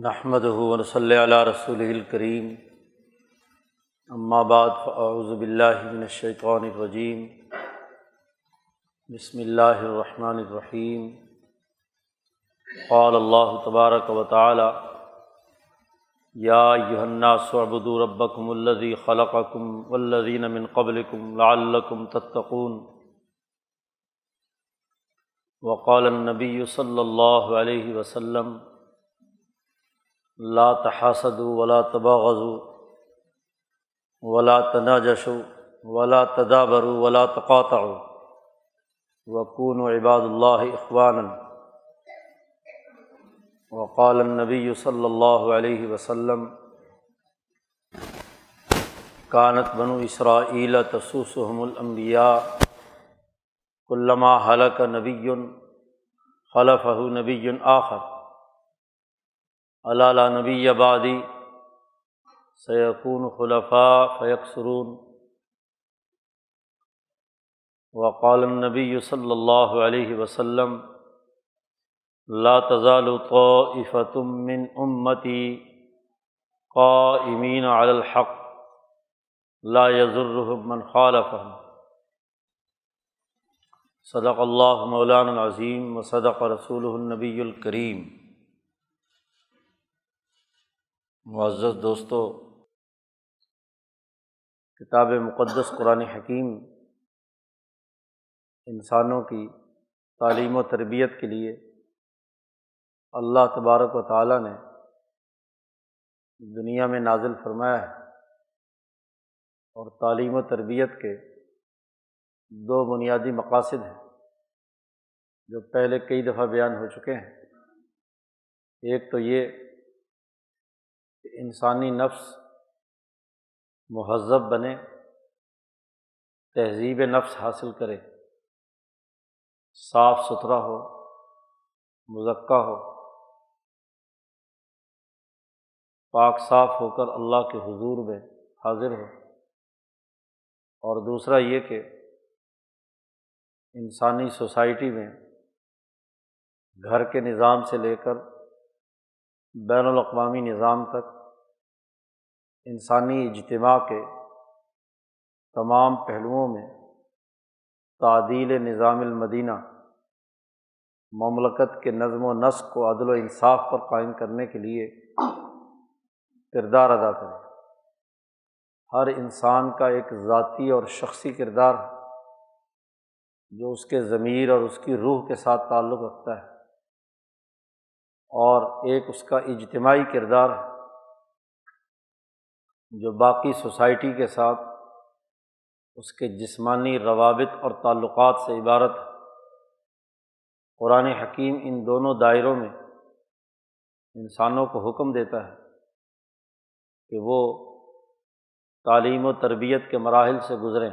نحمدہ ونصلی علی رسولہ الکریم، اما بعد فاعوذ باللہ من الشیطان الرجیم، بسم اللہ الرحمن الرحیم۔ قال اللہ تبارک و تعالی: یا ایھا الناس اعبدوا ربکم الذی خلقکم والذین من قبلکم لعلکم تتقون۔ وقال النبی صلی اللہ علیہ وسلم: لا تحاسدوا ولا تباغضوا ولا تناجشوا ولا تدابروا ولا تقاطعوا وكونوا عباد الله اخوانا۔ وقال النبي صلى الله عليه وسلم: كانت بنو اسرائيل تسوسهم الانبياء كلما هلك نبي خلفه نبي آخر الا لا نبی بعدی سیکون خلفاء فیکثرون۔ وقال النبی صلی اللہ علیہ وسلم: لا تزال طائفة من امتی قائمین علی الحق لا یضرهم من خالفهم۔ صدق اللہ مولانا العظیم وصدق رسولہ النبی الکریم۔ معزز دوستو، کتاب مقدس قرآن حکیم انسانوں کی تعلیم و تربیت کے لیے اللہ تبارک و تعالیٰ نے دنیا میں نازل فرمایا ہے، اور تعلیم و تربیت کے دو بنیادی مقاصد ہیں جو پہلے کئی دفعہ بیان ہو چکے ہیں۔ ایک تو یہ کہ انسانی نفس مہذب بنے، تہذیب نفس حاصل کرے، صاف ستھرا ہو، مزکہ ہو، پاک صاف ہو کر اللہ کے حضور میں حاضر ہو۔ اور دوسرا یہ کہ انسانی سوسائٹی میں گھر کے نظام سے لے کر بین الاقوامی نظام تک انسانی اجتماع کے تمام پہلوؤں میں تعدیل نظام المدینہ، مملکت کے نظم و نسق کو عدل و انصاف پر قائم کرنے کے لیے کردار ادا کرے۔ ہر انسان کا ایک ذاتی اور شخصی کردار ہے جو اس کے ضمیر اور اس کی روح کے ساتھ تعلق رکھتا ہے، اور ایک اس کا اجتماعی کردار ہے جو باقی سوسائٹی کے ساتھ اس کے جسمانی روابط اور تعلقات سے عبارت ہے۔ قرآن حکیم ان دونوں دائروں میں انسانوں کو حکم دیتا ہے کہ وہ تعلیم و تربیت کے مراحل سے گزریں،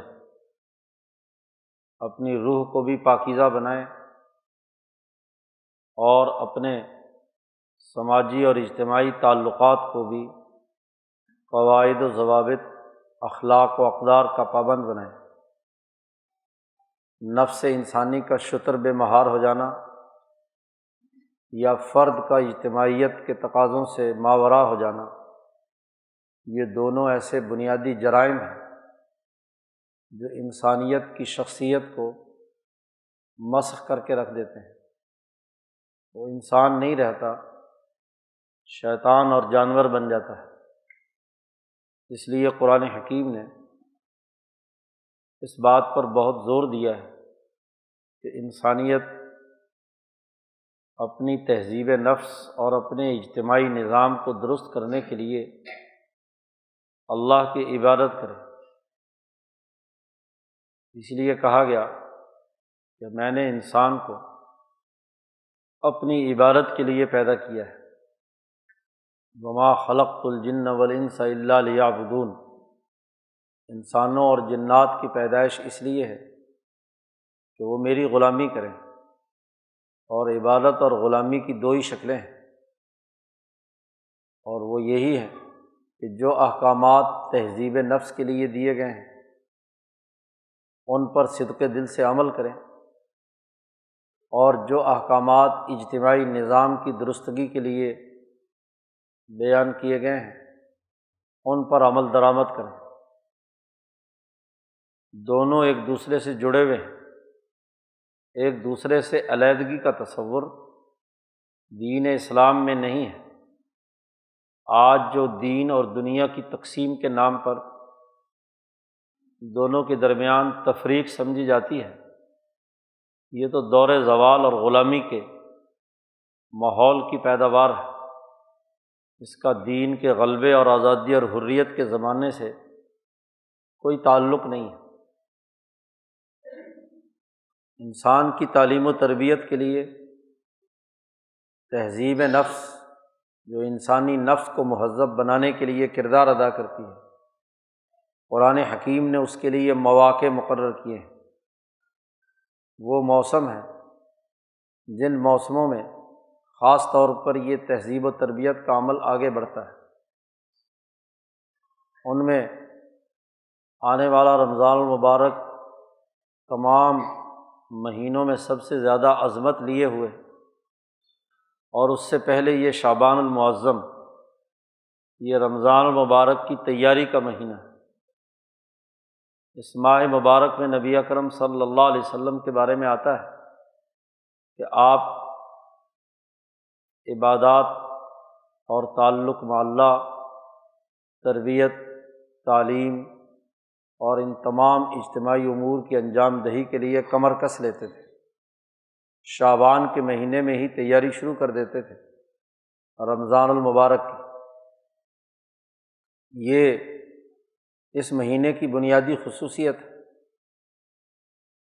اپنی روح کو بھی پاکیزہ بنائیں، اور اپنے سماجی اور اجتماعی تعلقات کو بھی قواعد و ضوابط، اخلاق و اقدار کا پابند بنائیں۔ نفس انسانی کا شتر بے مہار ہو جانا یا فرد کا اجتماعیت کے تقاضوں سے ماوراء ہو جانا، یہ دونوں ایسے بنیادی جرائم ہیں جو انسانیت کی شخصیت کو مسخ کر کے رکھ دیتے ہیں۔ وہ انسان نہیں رہتا، شیطان اور جانور بن جاتا ہے۔ اس لیے قرآن حکیم نے اس بات پر بہت زور دیا ہے کہ انسانیت اپنی تہذیب نفس اور اپنے اجتماعی نظام کو درست کرنے کے لیے اللہ کی عبادت کرے۔ اس لیے کہا گیا کہ میں نے انسان کو اپنی عبادت کے لیے پیدا کیا ہے۔ وما خلقت الجن والانس الا لیعبدون۔ انسانوں اور جنات کی پیدائش اس لیے ہے کہ وہ میری غلامی کریں، اور عبادت اور غلامی کی دو ہی شکلیں ہیں، اور وہ یہی ہیں کہ جو احکامات تہذیب نفس کے لیے دیے گئے ہیں ان پر صدق دل سے عمل کریں، اور جو احکامات اجتماعی نظام کی درستگی کے لیے بیان کیے گئے ہیں ان پر عمل درآمد کریں۔ دونوں ایک دوسرے سے جڑے ہوئے ہیں، ایک دوسرے سے علیحدگی کا تصور دین اسلام میں نہیں ہے۔ آج جو دین اور دنیا کی تقسیم کے نام پر دونوں کے درمیان تفریق سمجھی جاتی ہے، یہ تو دور زوال اور غلامی کے ماحول کی پیداوار ہے۔ اس کا دین کے غلبے اور آزادی اور حریت کے زمانے سے کوئی تعلق نہیں ہے۔ انسان کی تعلیم و تربیت کے لیے تہذیب نفس، جو انسانی نفس کو مہذب بنانے کے لیے کردار ادا کرتی ہے، قرآن حکیم نے اس کے لیے مواقع مقرر کیے ہیں۔ وہ موسم ہیں جن موسموں میں خاص طور پر یہ تہذیب و تربیت کا عمل آگے بڑھتا ہے۔ ان میں آنے والا رمضان المبارک تمام مہینوں میں سب سے زیادہ عظمت لیے ہوئے، اور اس سے پہلے یہ شعبان المعظم، یہ رمضان المبارک کی تیاری کا مہینہ ہے۔ اس ماہ مبارک میں نبی اکرم صلی اللہ علیہ وسلم کے بارے میں آتا ہے کہ آپ عبادات اور تعلق مع اللہ، تربیت، تعلیم اور ان تمام اجتماعی امور کی انجام دہی کے لیے کمر کس لیتے تھے۔ شعبان کے مہینے میں ہی تیاری شروع کر دیتے تھے رمضان المبارک کی۔ یہ اس مہینے کی بنیادی خصوصیت ہے،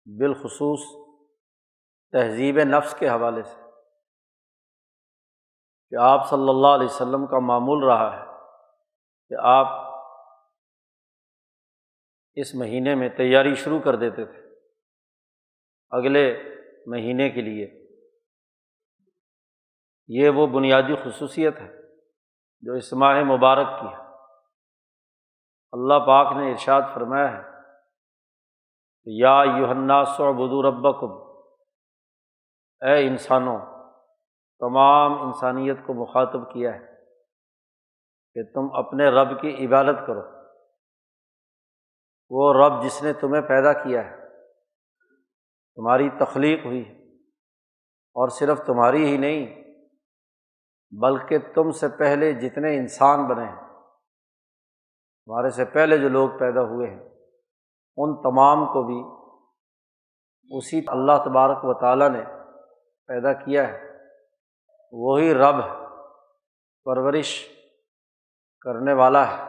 بالخصوص تہذیب نفس کے حوالے سے، کہ آپ صلی اللہ علیہ وسلم کا معمول رہا ہے کہ آپ اس مہینے میں تیاری شروع کر دیتے تھے اگلے مہینے کے لیے۔ یہ وہ بنیادی خصوصیت ہے جو اس ماہ مبارک کی ہے۔ اللہ پاک نے ارشاد فرمایا ہے کہ یا ایھا الناس اعبدوا ربکم، اے انسانوں، تمام انسانیت کو مخاطب کیا ہے کہ تم اپنے رب کی عبادت کرو۔ وہ رب جس نے تمہیں پیدا کیا ہے، تمہاری تخلیق ہوئی ہے، اور صرف تمہاری ہی نہیں بلکہ تم سے پہلے جتنے انسان بنے ہیں، تمہارے سے پہلے جو لوگ پیدا ہوئے ہیں، ان تمام کو بھی اسی اللہ تبارک و تعالیٰ نے پیدا کیا ہے۔ وہی رب ہے، پرورش کرنے والا ہے،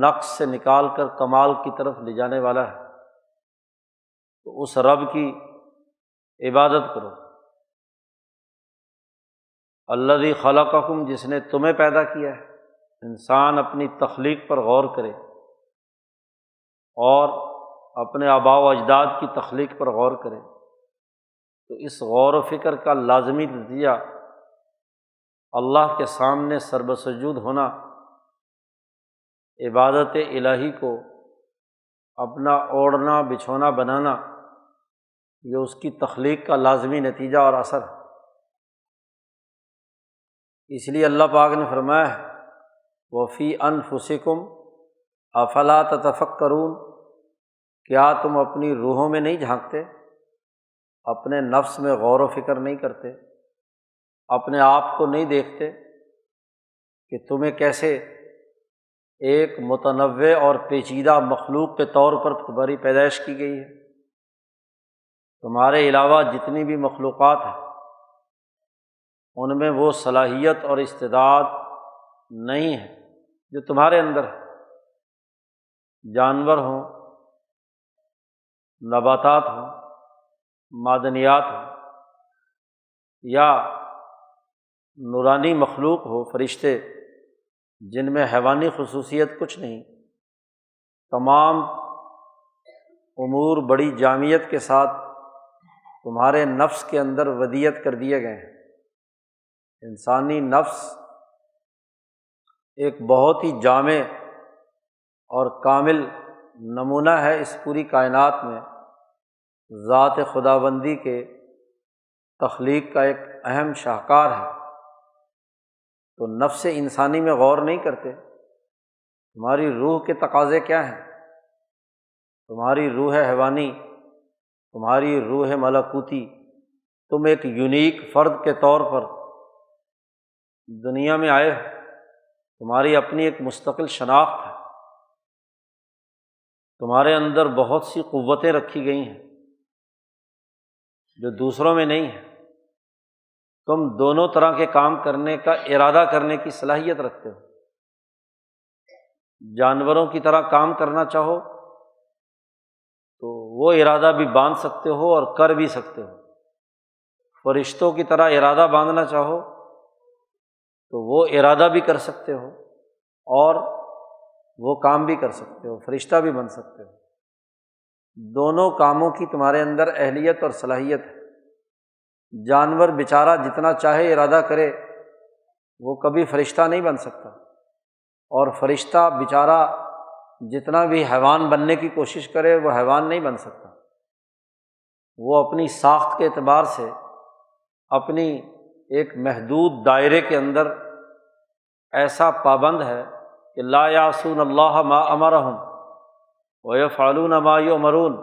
نقص سے نکال کر کمال کی طرف لے جانے والا ہے۔ تو اس رب کی عبادت کرو۔ الذی خلقکم، جس نے تمہیں پیدا کیا ہے۔ انسان اپنی تخلیق پر غور کرے اور اپنے آباء و اجداد کی تخلیق پر غور کرے تو اس غور و فکر کا لازمی نتیجہ اللہ کے سامنے سر بسجود ہونا، عبادت الہی کو اپنا اوڑھنا بچھونا بنانا، یہ اس کی تخلیق کا لازمی نتیجہ اور اثر ہے۔ اس لیے اللہ پاک نے فرمایا ہے وَفِي أَنفُسِكُمْ أَفَلَا تَتَفَكَّرُونَ، کیا تم اپنی روحوں میں نہیں جھانکتے، اپنے نفس میں غور و فکر نہیں کرتے، اپنے آپ کو نہیں دیکھتے کہ تمہیں کیسے ایک متنوع اور پیچیدہ مخلوق کے طور پر تمہاری پیدائش کی گئی ہے۔ تمہارے علاوہ جتنی بھی مخلوقات ہیں ان میں وہ صلاحیت اور استعداد نہیں ہے جو تمہارے اندر ہے۔ جانور ہوں، نباتات ہوں، معدنیات ہوں، یا نورانی مخلوق ہو، فرشتے جن میں حیوانی خصوصیت کچھ نہیں، تمام امور بڑی جامعیت کے ساتھ تمہارے نفس کے اندر ودیت کر دیے گئے ہیں۔ انسانی نفس ایک بہت ہی جامع اور کامل نمونہ ہے اس پوری کائنات میں، ذات خداوندی کے تخلیق کا ایک اہم شاہکار ہے۔ تو نفس انسانی میں غور نہیں کرتے، تمہاری روح کے تقاضے کیا ہیں، تمہاری روح حیوانی، تمہاری روح ملکوتی، تم ایک یونیک فرد کے طور پر دنیا میں آئے ہو، تمہاری اپنی ایک مستقل شناخت ہے، تمہارے اندر بہت سی قوتیں رکھی گئی ہیں جو دوسروں میں نہیں ہیں، تم دونوں طرح کے کام کرنے کا ارادہ کرنے کی صلاحیت رکھتے ہو، جانوروں کی طرح کام کرنا چاہو تو وہ ارادہ بھی باندھ سکتے ہو اور کر بھی سکتے ہو، فرشتوں کی طرح ارادہ باندھنا چاہو تو وہ ارادہ بھی کر سکتے ہو اور وہ کام بھی کر سکتے ہو، فرشتہ بھی بن سکتے ہو، دونوں کاموں کی تمہارے اندر اہلیت اور صلاحیت ہے۔ جانور بیچارہ جتنا چاہے ارادہ کرے وہ کبھی فرشتہ نہیں بن سکتا، اور فرشتہ بیچارہ جتنا بھی حیوان بننے کی کوشش کرے وہ حیوان نہیں بن سکتا، وہ اپنی ساخت کے اعتبار سے اپنی ایک محدود دائرے کے اندر ایسا پابند ہے کہ لا یعصون اللہ ما امرہم ویفعلون ما یؤمرون،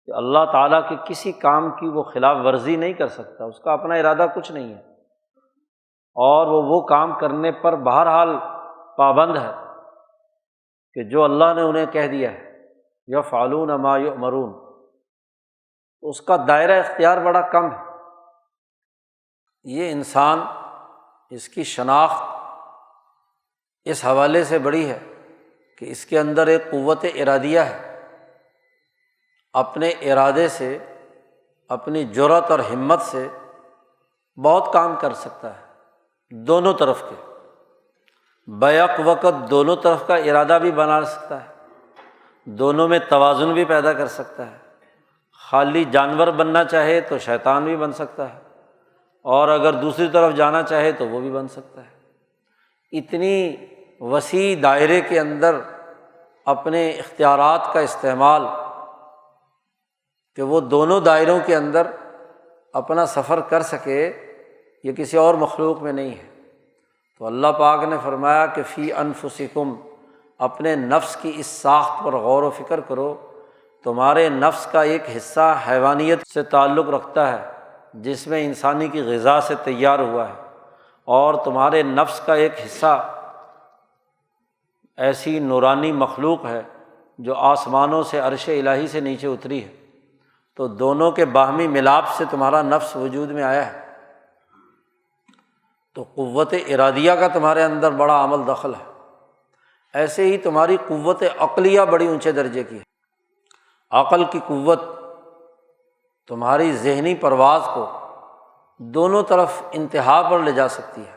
کہ اللہ تعالیٰ کے کسی کام کی وہ خلاف ورزی نہیں کر سکتا، اس کا اپنا ارادہ کچھ نہیں ہے، اور وہ کام کرنے پر بہرحال پابند ہے کہ جو اللہ نے انہیں کہہ دیا ہے، یفعلون ما یؤمرون، اس کا دائرہ اختیار بڑا کم ہے۔ یہ انسان، اس کی شناخت اس حوالے سے بڑی ہے کہ اس کے اندر ایک قوت ارادیہ ہے، اپنے ارادے سے، اپنی جرأت اور ہمت سے بہت کام کر سکتا ہے، دونوں طرف کے، بیک وقت دونوں طرف کا ارادہ بھی بنا سکتا ہے، دونوں میں توازن بھی پیدا کر سکتا ہے، خالی جانور بننا چاہے تو شیطان بھی بن سکتا ہے، اور اگر دوسری طرف جانا چاہے تو وہ بھی بن سکتا ہے۔ اتنی وسیع دائرے کے اندر اپنے اختیارات کا استعمال کہ وہ دونوں دائروں کے اندر اپنا سفر کر سکے، یہ کسی اور مخلوق میں نہیں ہے۔ تو اللہ پاک نے فرمایا کہ فی انفسکم، اپنے نفس کی اس ساخت پر غور و فکر کرو، تمہارے نفس کا ایک حصہ حیوانیت سے تعلق رکھتا ہے جس میں انسانی کی غذا سے تیار ہوا ہے، اور تمہارے نفس کا ایک حصہ ایسی نورانی مخلوق ہے جو آسمانوں سے عرش الہی سے نیچے اتری ہے، تو دونوں کے باہمی ملاپ سے تمہارا نفس وجود میں آیا ہے، تو قوت ارادیہ کا تمہارے اندر بڑا عمل دخل ہے۔ ایسے ہی تمہاری قوت عقلیہ بڑی اونچے درجے کی ہے، عقل کی قوت تمہاری ذہنی پرواز کو دونوں طرف انتہا پر لے جا سکتی ہے۔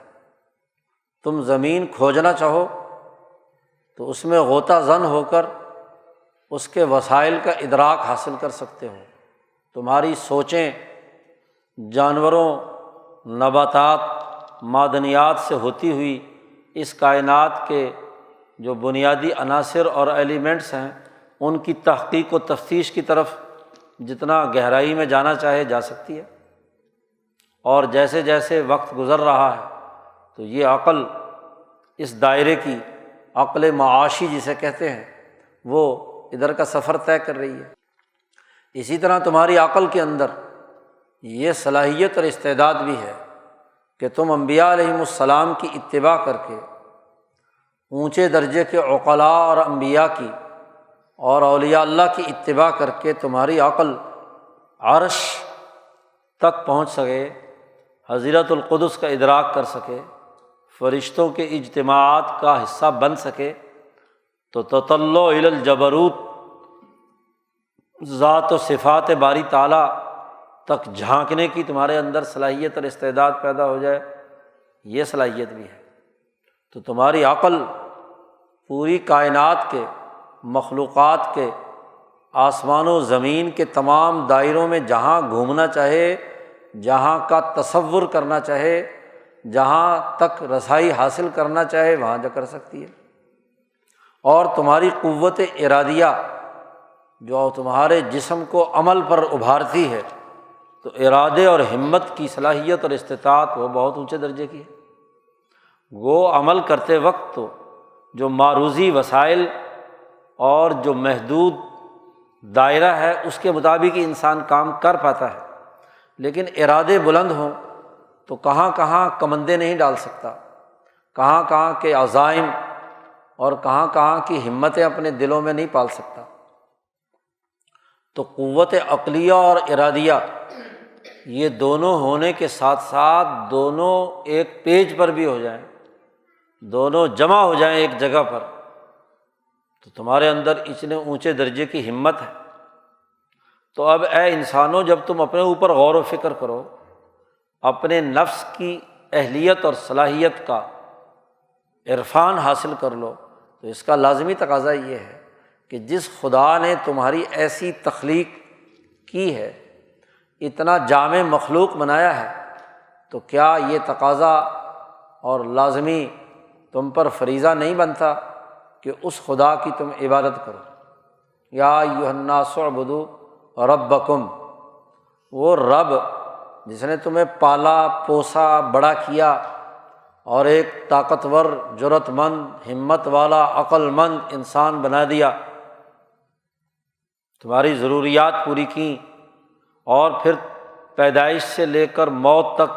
تم زمین کھوجنا چاہو تو اس میں غوطہ زن ہو کر اس کے وسائل کا ادراک حاصل کر سکتے ہو، تمہاری سوچیں جانوروں، نباتات، معدنیات سے ہوتی ہوئی اس کائنات کے جو بنیادی عناصر اور ایلیمنٹس ہیں ان کی تحقیق و تفتیش کی طرف جتنا گہرائی میں جانا چاہے جا سکتی ہے، اور جیسے جیسے وقت گزر رہا ہے تو یہ عقل اس دائرے کی، عقل معاشی جسے کہتے ہیں، وہ ادھر کا سفر طے کر رہی ہے۔ اسی طرح تمہاری عقل کے اندر یہ صلاحیت اور استعداد بھی ہے کہ تم انبیاء علیہم السلام کی اتباع کر کے اونچے درجے کے عقلاء اور انبیاء کی اور اولیاء اللہ کی اتباع کر کے تمہاری عقل عرش تک پہنچ سکے، حضرت القدس کا ادراک کر سکے، فرشتوں کے اجتماعات کا حصہ بن سکے، تو تطلع الی الجبروت، ذات و صفات باری تعالیٰ تک جھانکنے کی تمہارے اندر صلاحیت اور استعداد پیدا ہو جائے، یہ صلاحیت بھی ہے۔ تو تمہاری عقل پوری کائنات کے، مخلوقات کے، آسمان و زمین کے تمام دائروں میں جہاں گھومنا چاہے، جہاں کا تصور کرنا چاہے، جہاں تک رسائی حاصل کرنا چاہے وہاں جا کر سکتی ہے۔ اور تمہاری قوت ارادیہ جو تمہارے جسم کو عمل پر ابھارتی ہے، تو ارادے اور ہمت کی صلاحیت اور استطاعت وہ بہت اونچے درجے کی ہے۔ گو عمل کرتے وقت تو جو معروضی وسائل اور جو محدود دائرہ ہے اس کے مطابق ہی انسان کام کر پاتا ہے، لیکن ارادے بلند ہوں تو کہاں کہاں کمندیں نہیں ڈال سکتا، کہاں کہاں کے عزائم اور کہاں کہاں کی ہمتیں اپنے دلوں میں نہیں پال سکتا۔ تو قوت عقلیہ اور ارادیہ یہ دونوں ہونے کے ساتھ ساتھ دونوں ایک پیج پر بھی ہو جائیں، دونوں جمع ہو جائیں ایک جگہ پر، تو تمہارے اندر اتنے اونچے درجے کی ہمت ہے۔ تو اب اے انسانوں، جب تم اپنے اوپر غور و فکر کرو، اپنے نفس کی اہلیت اور صلاحیت کا عرفان حاصل کر لو، تو اس کا لازمی تقاضا یہ ہے کہ جس خدا نے تمہاری ایسی تخلیق کی ہے، اتنا جامع مخلوق بنایا ہے، تو کیا یہ تقاضا اور لازمی تم پر فریضہ نہیں بنتا کہ اس خدا کی تم عبادت کرو؟ یا ایھا الناس اعبدوا ربکم، وہ رب جس نے تمہیں پالا پوسا بڑا کیا اور ایک طاقتور جرأت مند ہمت والا عقل مند انسان بنا دیا، تمہاری ضروریات پوری کیں، اور پھر پیدائش سے لے کر موت تک،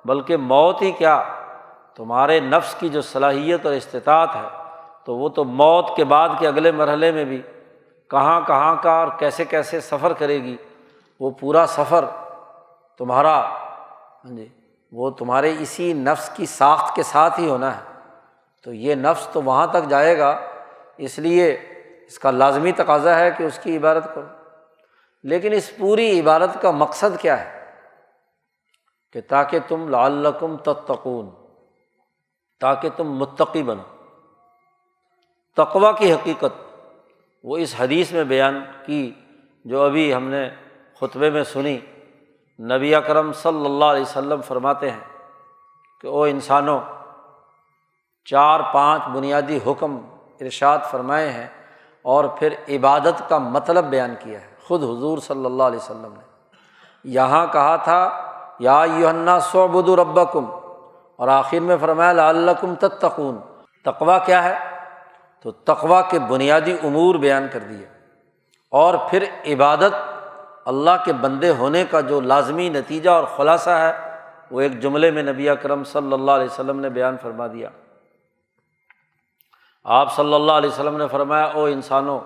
بلکہ موت ہی کیا، تمہارے نفس کی جو صلاحیت اور استطاعت ہے، تو وہ تو موت کے بعد کے اگلے مرحلے میں بھی کہاں کہاں کا اور کیسے کیسے سفر کرے گی، وہ پورا سفر تمہارا وہ تمہارے اسی نفس کی ساخت کے ساتھ ہی ہونا ہے۔ تو یہ نفس تو وہاں تک جائے گا، اس لیے اس کا لازمی تقاضا ہے کہ اس کی عبادت کرو۔ لیکن اس پوری عبادت کا مقصد کیا ہے؟ کہ تاکہ تم لعلکم تتقون، تاکہ تم متقی بنو۔ تقویٰ کی حقیقت وہ اس حدیث میں بیان کی جو ابھی ہم نے خطبے میں سنی۔ نبی اکرم صلی اللہ علیہ وسلم فرماتے ہیں کہ او انسانوں، 4-5 بنیادی حکم ارشاد فرمائے ہیں، اور پھر عبادت کا مطلب بیان کیا ہے خود حضور صلی اللہ علیہ وسلم نے۔ یہاں کہا تھا یا ایھا الناس اعبدوا ربکم، اور آخر میں فرمایا لعلکم تتقون۔ تقویٰ کیا ہے؟ تو تقویٰ کے بنیادی امور بیان کر دیے، اور پھر عبادت اللہ کے بندے ہونے کا جو لازمی نتیجہ اور خلاصہ ہے وہ ایک جملے میں نبی اکرم صلی اللہ علیہ وسلم نے بیان فرما دیا۔ آپ صلی اللہ علیہ وسلم نے فرمایا او انسانوں،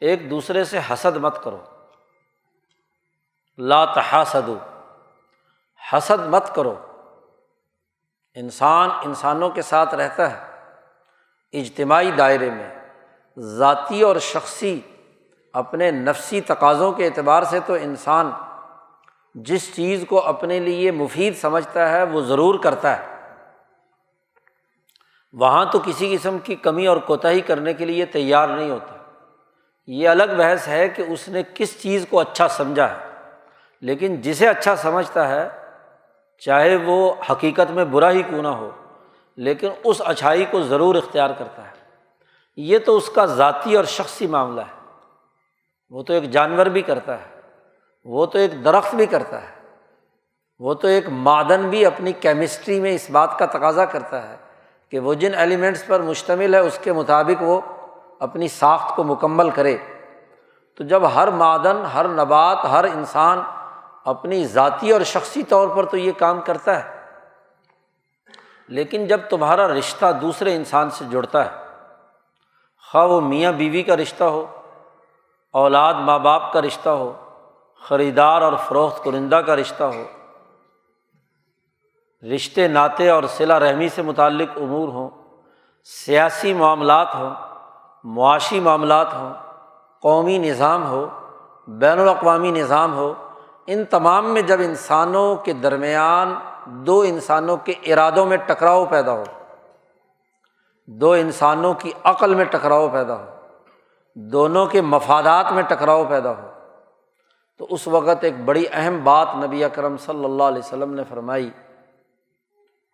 ایک دوسرے سے حسد مت کرو، لا تحاسدوا، حسد مت کرو۔ انسان انسانوں کے ساتھ رہتا ہے اجتماعی دائرے میں، ذاتی اور شخصی اپنے نفسی تقاضوں کے اعتبار سے تو انسان جس چیز کو اپنے لیے مفید سمجھتا ہے وہ ضرور کرتا ہے، وہاں تو کسی قسم کی کمی اور کوتاہی کرنے کے لیے تیار نہیں ہوتا۔ یہ الگ بحث ہے کہ اس نے کس چیز کو اچھا سمجھا ہے، لیکن جسے اچھا سمجھتا ہے چاہے وہ حقیقت میں برا ہی کیوں نہ ہو، لیکن اس اچھائی کو ضرور اختیار کرتا ہے۔ یہ تو اس کا ذاتی اور شخصی معاملہ ہے، وہ تو ایک جانور بھی کرتا ہے، وہ تو ایک درخت بھی کرتا ہے، وہ تو ایک معدن بھی اپنی کیمسٹری میں اس بات کا تقاضا کرتا ہے کہ وہ جن ایلیمنٹس پر مشتمل ہے اس کے مطابق وہ اپنی ساخت کو مکمل کرے۔ تو جب ہر معدن، ہر نبات، ہر انسان اپنی ذاتی اور شخصی طور پر تو یہ کام کرتا ہے، لیکن جب تمہارا رشتہ دوسرے انسان سے جڑتا ہے، خواہ وہ میاں بیوی کا رشتہ ہو، اولاد ماں باپ کا رشتہ ہو، خریدار اور فروخت کنندہ کا رشتہ ہو، رشتے ناطے اور صلہ رحمی سے متعلق امور ہوں، سیاسی معاملات ہوں، معاشی معاملات ہوں، قومی نظام ہو، بین الاقوامی نظام ہو، ان تمام میں جب انسانوں کے درمیان دو انسانوں کے ارادوں میں ٹکراؤ پیدا ہو، دو انسانوں کی عقل میں ٹکراؤ پیدا ہو، دونوں کے مفادات میں ٹکراؤ پیدا ہو، تو اس وقت ایک بڑی اہم بات نبی اکرم صلی اللہ علیہ وسلم نے فرمائی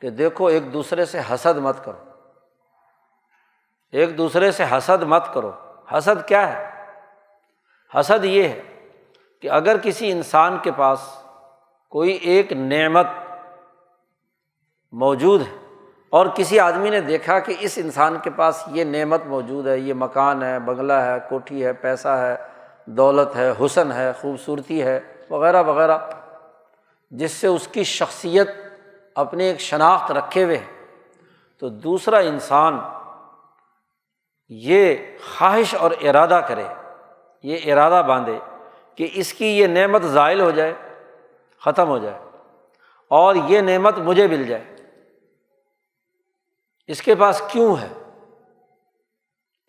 کہ دیکھو ایک دوسرے سے حسد مت کرو، ایک دوسرے سے حسد مت کرو۔ حسد کیا ہے؟ حسد یہ ہے کہ اگر کسی انسان کے پاس کوئی ایک نعمت موجود ہے اور کسی آدمی نے دیکھا کہ اس انسان کے پاس یہ نعمت موجود ہے، یہ مکان ہے، بنگلہ ہے، کوٹھی ہے، پیسہ ہے، دولت ہے، حسن ہے، خوبصورتی ہے، وغیرہ وغیرہ، جس سے اس کی شخصیت اپنی ایک شناخت رکھے ہوئے ہے، تو دوسرا انسان یہ خواہش اور ارادہ کرے، یہ ارادہ باندھے کہ اس کی یہ نعمت زائل ہو جائے، ختم ہو جائے، اور یہ نعمت مجھے مل جائے۔ اس کے پاس کیوں ہے؟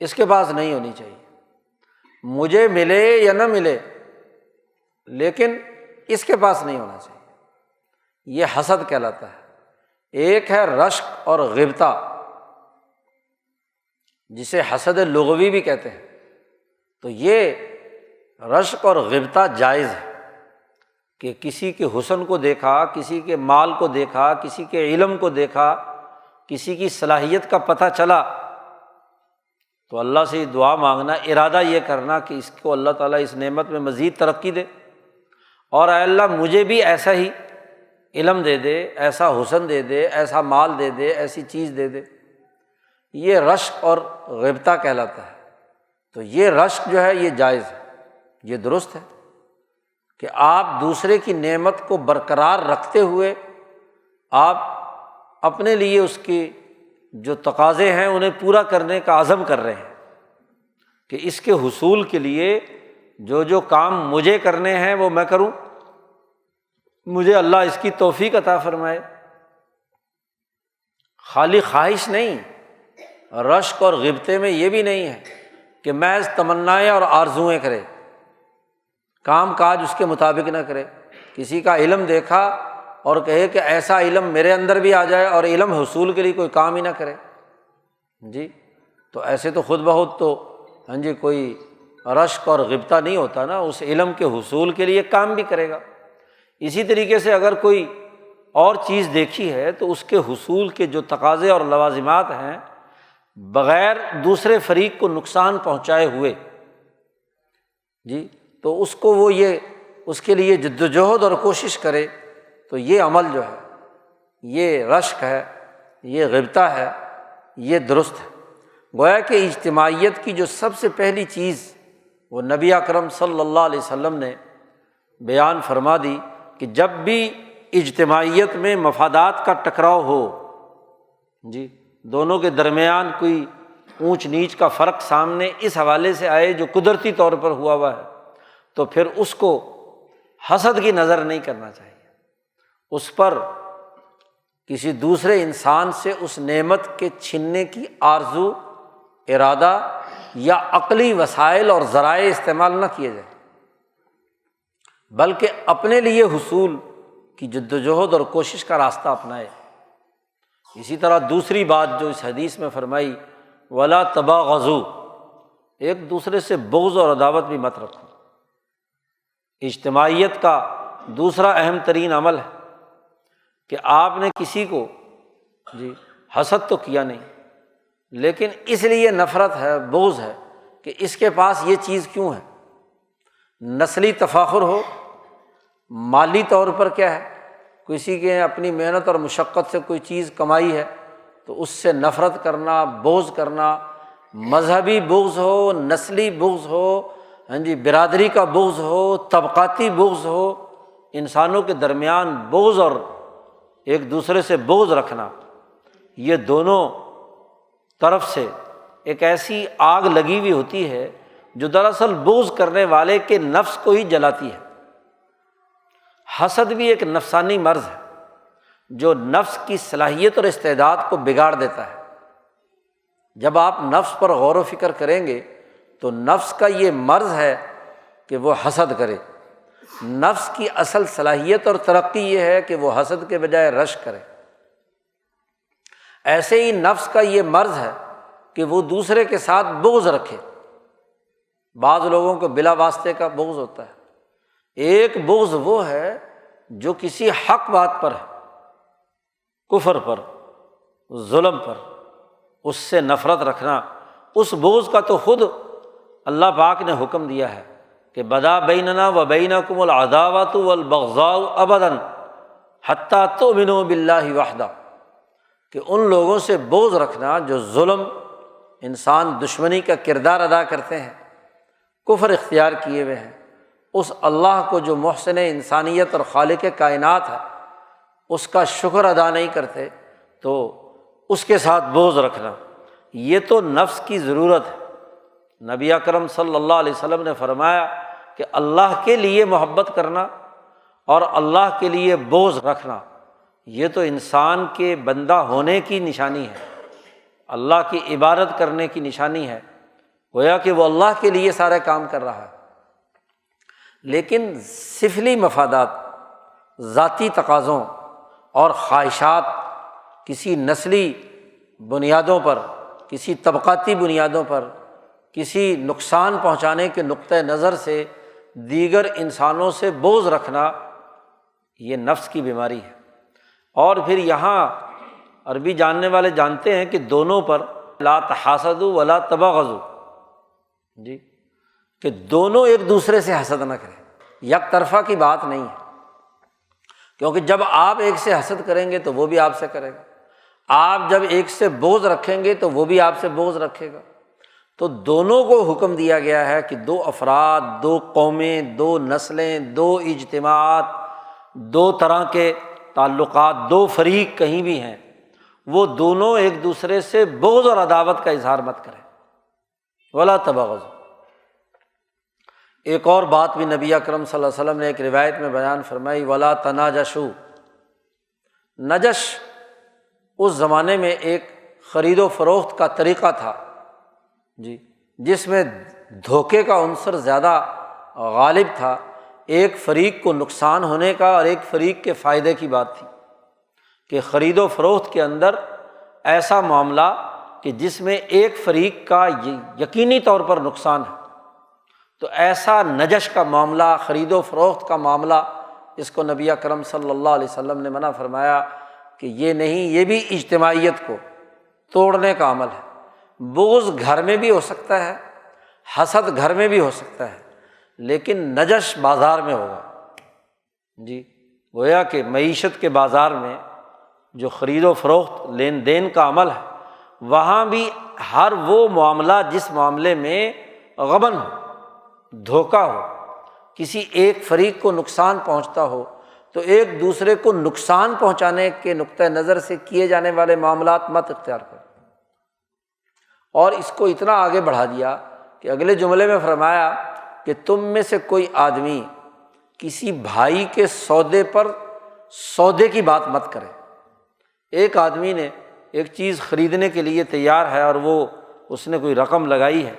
اس کے پاس نہیں ہونی چاہیے، مجھے ملے یا نہ ملے، لیکن اس کے پاس نہیں ہونا چاہیے۔ یہ حسد کہلاتا ہے۔ ایک ہے رشک اور غبطہ، جسے حسد لغوی بھی کہتے ہیں۔ تو یہ رشک اور غبطہ جائز ہے کہ کسی کے حسن کو دیکھا، کسی کے مال کو دیکھا، کسی کے علم کو دیکھا، کسی کی صلاحیت کا پتہ چلا، تو اللہ سے دعا مانگنا، ارادہ یہ کرنا کہ اس کو اللہ تعالیٰ اس نعمت میں مزید ترقی دے، اور اے اللہ مجھے بھی ایسا ہی علم دے دے، ایسا حسن دے دے، ایسا مال دے دے، ایسی چیز دے دے۔ یہ رشک اور غبطہ کہلاتا ہے۔ تو یہ رشک جو ہے یہ جائز ہے، یہ درست ہے کہ آپ دوسرے کی نعمت کو برقرار رکھتے ہوئے آپ اپنے لیے اس کی جو تقاضے ہیں انہیں پورا کرنے کا عزم کر رہے ہیں کہ اس کے حصول کے لیے جو جو کام مجھے کرنے ہیں وہ میں کروں، مجھے اللہ اس کی توفیق عطا فرمائے۔ خالی خواہش نہیں، رشک اور غبطے میں یہ بھی نہیں ہے کہ محض تمنائیں اور آرزوئیں کرے، کام کاج اس کے مطابق نہ کرے۔ کسی کا علم دیکھا اور کہے کہ ایسا علم میرے اندر بھی آ جائے، اور علم حصول کے لیے کوئی کام ہی نہ کرے، جی تو ایسے تو خود بخود تو کوئی رشک اور غبطہ نہیں ہوتا نا، اس علم کے حصول کے لیے کام بھی کرے گا۔ اسی طریقے سے اگر کوئی اور چیز دیکھی ہے تو اس کے حصول کے جو تقاضے اور لوازمات ہیں، بغیر دوسرے فریق کو نقصان پہنچائے ہوئے، جی تو اس کو وہ یہ اس کے لیے جدوجہد اور کوشش کرے، تو یہ عمل جو ہے یہ رشک ہے، یہ غبطہ ہے، یہ درست ہے۔ گویا کہ اجتماعیت کی جو سب سے پہلی چیز وہ نبی اکرم صلی اللہ علیہ وسلم نے بیان فرما دی کہ جب بھی اجتماعیت میں مفادات کا ٹکراؤ ہو، جی دونوں کے درمیان کوئی اونچ نیچ کا فرق سامنے اس حوالے سے آئے جو قدرتی طور پر ہوا ہے، تو پھر اس کو حسد کی نظر نہیں کرنا چاہیے، اس پر کسی دوسرے انسان سے اس نعمت کے چھیننے کی آرزو، ارادہ یا عقلی وسائل اور ذرائع استعمال نہ کیے جائیں، بلکہ اپنے لیے حصول کی جدوجہد اور کوشش کا راستہ اپنائے۔ اسی طرح دوسری بات جو اس حدیث میں فرمائی، ولا تباغضوا، ایک دوسرے سے بغض اور عداوت بھی مت رکھو۔ اجتماعیت کا دوسرا اہم ترین عمل ہے کہ آپ نے کسی کو حسد تو کیا نہیں، لیکن اس لیے نفرت ہے، بغض ہے کہ اس کے پاس یہ چیز کیوں ہے، نسلی تفاخر ہو، مالی طور پر کیا ہے، کسی کے اپنی محنت اور مشقت سے کوئی چیز کمائی ہے تو اس سے نفرت کرنا، بغض کرنا، مذہبی بغض ہو، نسلی بغض ہو، برادری کا بغض ہو، طبقاتی بغض ہو، انسانوں کے درمیان بغض اور ایک دوسرے سے بغض رکھنا، یہ دونوں طرف سے ایک ایسی آگ لگی ہوئی ہوتی ہے جو دراصل بغض کرنے والے کے نفس کو ہی جلاتی ہے۔ حسد بھی ایک نفسانی مرض ہے جو نفس کی صلاحیت اور استعداد کو بگاڑ دیتا ہے۔ جب آپ نفس پر غور و فکر کریں گے تو نفس کا یہ مرض ہے کہ وہ حسد کرے۔ نفس کی اصل صلاحیت اور ترقی یہ ہے کہ وہ حسد کے بجائے رشک کرے۔ ایسے ہی نفس کا یہ مرض ہے کہ وہ دوسرے کے ساتھ بغض رکھے۔ بعض لوگوں کو بلا واسطے کا بغض ہوتا ہے۔ ایک بغض وہ ہے جو کسی حق بات پر ہے، کفر پر، ظلم پر، اس سے نفرت رکھنا۔ اس بغض کا تو خود اللہ پاک نے حکم دیا ہے کہ بدا بیننا و بینکم العداوۃ والبغضاء ابدا حتی تؤمنوا باللہ وحدہ، کہ ان لوگوں سے بغض رکھنا جو ظلم، انسان دشمنی کا کردار ادا کرتے ہیں، کفر اختیار کیے ہوئے ہیں، اس اللہ کو جو محسن انسانیت اور خالق کائنات ہے اس کا شکر ادا نہیں کرتے، تو اس کے ساتھ بغض رکھنا یہ تو نفس کی ضرورت ہے۔ نبی اکرم صلی اللہ علیہ وسلم نے فرمایا کہ اللہ کے لیے محبت کرنا اور اللہ کے لیے بغض رکھنا یہ تو انسان کے بندہ ہونے کی نشانی ہے، اللہ کی عبادت کرنے کی نشانی ہے، گویا کہ وہ اللہ کے لیے سارے کام کر رہا ہے۔ لیکن سفلی مفادات، ذاتی تقاضوں اور خواہشات، کسی نسلی بنیادوں پر، کسی طبقاتی بنیادوں پر، کسی نقصان پہنچانے کے نقطہ نظر سے دیگر انسانوں سے بغض رکھنا یہ نفس کی بیماری ہے۔ اور پھر یہاں عربی جاننے والے جانتے ہیں کہ دونوں پر لا تحاسدوا ولا تباغضوا، جی، کہ دونوں ایک دوسرے سے حسد نہ کریں، یک طرفہ کی بات نہیں ہے، کیونکہ جب آپ ایک سے حسد کریں گے تو وہ بھی آپ سے کرے گا، آپ جب ایک سے بغض رکھیں گے تو وہ بھی آپ سے بغض رکھے گا۔ تو دونوں کو حکم دیا گیا ہے کہ دو افراد، دو قومیں، دو نسلیں، دو اجتماعات، دو طرح کے تعلقات، دو فریق کہیں بھی ہیں، وہ دونوں ایک دوسرے سے بغض اور عداوت کا اظہار مت کریں، ولا تباغضوا۔ ایک اور بات بھی نبی اکرم صلی اللہ علیہ وسلم نے ایک روایت میں بیان فرمائی، ولا تناجشوا۔ نجش اس زمانے میں ایک خرید و فروخت کا طریقہ تھا، جی، جس میں دھوکے کا عنصر زیادہ غالب تھا، ایک فریق کو نقصان ہونے کا اور ایک فریق کے فائدے کی بات تھی، کہ خرید و فروخت کے اندر ایسا معاملہ کہ جس میں ایک فریق کا یقینی طور پر نقصان ہے، تو ایسا نجش کا معاملہ، خرید و فروخت کا معاملہ، اس کو نبی اکرم صلی اللہ علیہ وسلم نے منع فرمایا کہ یہ نہیں، یہ بھی اجتماعیت کو توڑنے کا عمل ہے۔ بغض گھر میں بھی ہو سکتا ہے، حسد گھر میں بھی ہو سکتا ہے، لیکن نجش بازار میں ہوگا، جی، گویا کہ معیشت کے بازار میں جو خرید و فروخت، لین دین کا عمل ہے، وہاں بھی ہر وہ معاملہ جس معاملے میں غبن ہو، دھوکہ ہو، کسی ایک فریق کو نقصان پہنچتا ہو، تو ایک دوسرے کو نقصان پہنچانے کے نقطہ نظر سے کیے جانے والے معاملات مت اختیار کرو۔ اور اس کو اتنا آگے بڑھا دیا کہ اگلے جملے میں فرمایا کہ تم میں سے کوئی آدمی کسی بھائی کے سودے پر سودے کی بات مت کرے۔ ایک آدمی نے ایک چیز خریدنے کے لیے تیار ہے اور وہ اس نے کوئی رقم لگائی ہے،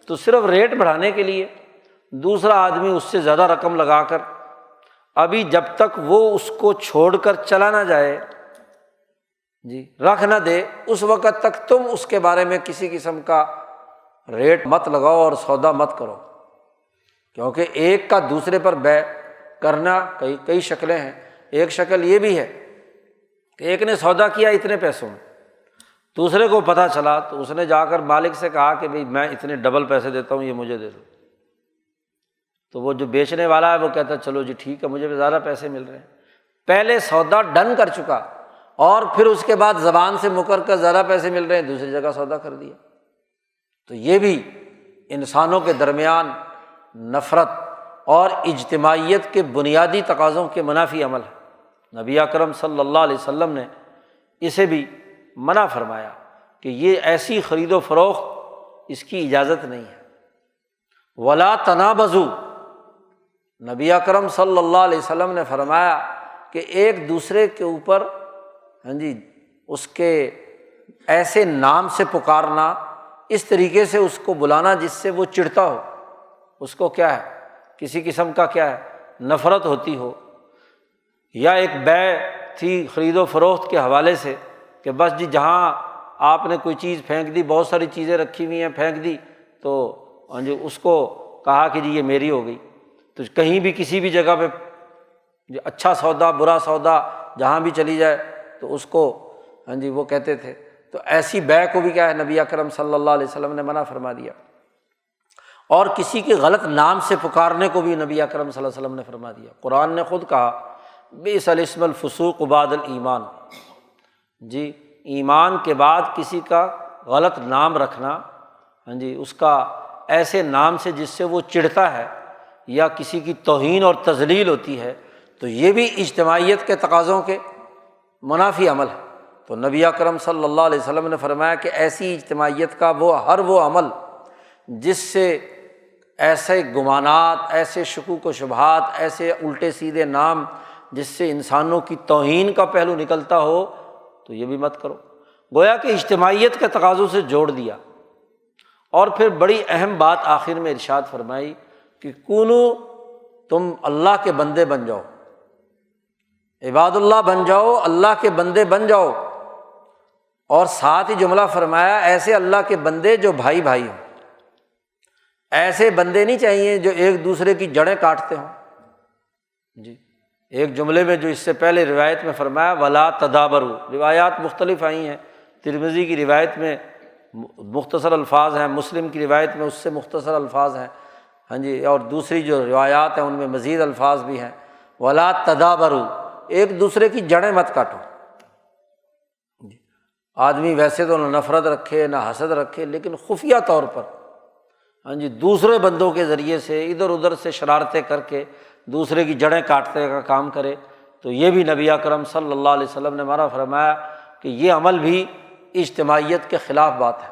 تو صرف ریٹ بڑھانے کے لیے دوسرا آدمی اس سے زیادہ رقم لگا کر ابھی جب تک وہ اس کو چھوڑ کر چلا نہ جائے، جی، رکھ نہ دے، اس وقت تک تم اس کے بارے میں کسی قسم کا ریٹ مت لگاؤ اور سودا مت کرو، کیونکہ ایک کا دوسرے پر بیع کرنا کئی شکلیں ہیں۔ ایک شکل یہ بھی ہے کہ ایک نے سودا کیا اتنے پیسوں میں، دوسرے کو پتہ چلا تو اس نے جا کر مالک سے کہا کہ بھئی میں اتنے ڈبل پیسے دیتا ہوں، یہ مجھے دے دو، تو وہ جو بیچنے والا ہے وہ کہتا ہے چلو جی ٹھیک ہے، مجھے زیادہ پیسے مل رہے ہیں۔ پہلے سودا ڈن کر چکا اور پھر اس کے بعد زبان سے مکر کر زیادہ پیسے مل رہے ہیں، دوسری جگہ سودا کر دیا۔ تو یہ بھی انسانوں کے درمیان نفرت اور اجتماعیت کے بنیادی تقاضوں کے منافی عمل ہے۔ نبی اکرم صلی اللہ علیہ وسلم نے اسے بھی منع فرمایا کہ یہ ایسی خرید و فروخت، اس کی اجازت نہیں ہے۔ ولا تنابزوا، نبی اکرم صلی اللہ علیہ وسلم نے فرمایا کہ ایک دوسرے کے اوپر اس کے ایسے نام سے پکارنا، اس طریقے سے اس کو بلانا جس سے وہ چڑھتا ہو، اس کو کیا ہے، کسی قسم کا کیا ہے، نفرت ہوتی ہو۔ یا ایک بیع تھی خرید و فروخت کے حوالے سے کہ بس جی جہاں آپ نے کوئی چیز پھینک دی، بہت ساری چیزیں رکھی ہوئی ہیں پھینک دی، تو اس کو کہا کہ جی یہ میری ہو گئی، تو کہیں بھی کسی بھی جگہ پہ اچھا سودا برا سودا جہاں بھی چلی جائے تو اس کو وہ کہتے تھے۔ تو ایسی بیع کو بھی کیا ہے، نبی اکرم صلی اللہ علیہ وسلم نے منع فرما دیا۔ اور کسی کے غلط نام سے پکارنے کو بھی نبی اکرم صلی اللہ علیہ وسلم نے فرما دیا۔ قرآن نے خود کہا بئس الاسم الفسوق بعد الایمان، جی، ایمان کے بعد کسی کا غلط نام رکھنا، اس کا ایسے نام سے جس سے وہ چڑھتا ہے یا کسی کی توہین اور تذلیل ہوتی ہے، تو یہ بھی اجتماعیت کے تقاضوں کے منافی عمل ہے۔ تو نبی اکرم صلی اللہ علیہ وسلم نے فرمایا کہ ایسی اجتماعیت کا وہ عمل جس سے ایسے گمانات، ایسے شکوک و شبہات، ایسے الٹے سیدھے نام جس سے انسانوں کی توہین کا پہلو نکلتا ہو، تو یہ بھی مت کرو۔ گویا کہ اجتماعیت کے تقاضوں سے جوڑ دیا۔ اور پھر بڑی اہم بات آخر میں ارشاد فرمائی کہ کونو، تم اللہ کے بندے بن جاؤ، عباد اللہ بن جاؤ، اللہ کے بندے بن جاؤ۔ اور ساتھ ہی جملہ فرمایا ایسے اللہ کے بندے جو بھائی بھائی ہوں۔ ایسے بندے نہیں چاہیے جو ایک دوسرے کی جڑیں کاٹتے ہوں۔ ایک جملے میں جو اس سے پہلے روایت میں فرمایا ولا تدابروا، روایات مختلف آئی ہیں، ترمذی کی روایت میں مختصر الفاظ ہیں، مسلم کی روایت میں اس سے مختصر الفاظ ہیں، اور دوسری جو روایات ہیں ان میں مزید الفاظ بھی ہیں۔ ولا تدابروا، ایک دوسرے کی جڑیں مت کاٹو۔ آدمی ویسے تو نہ نفرت رکھے نہ حسد رکھے، لیکن خفیہ طور پر دوسرے بندوں کے ذریعے سے ادھر ادھر سے شرارتیں کر کے دوسرے کی جڑیں کاٹنے کا کام کرے، تو یہ بھی نبی اکرم صلی اللہ علیہ وسلم نے منع فرمایا کہ یہ عمل بھی اجتماعیت کے خلاف بات ہے۔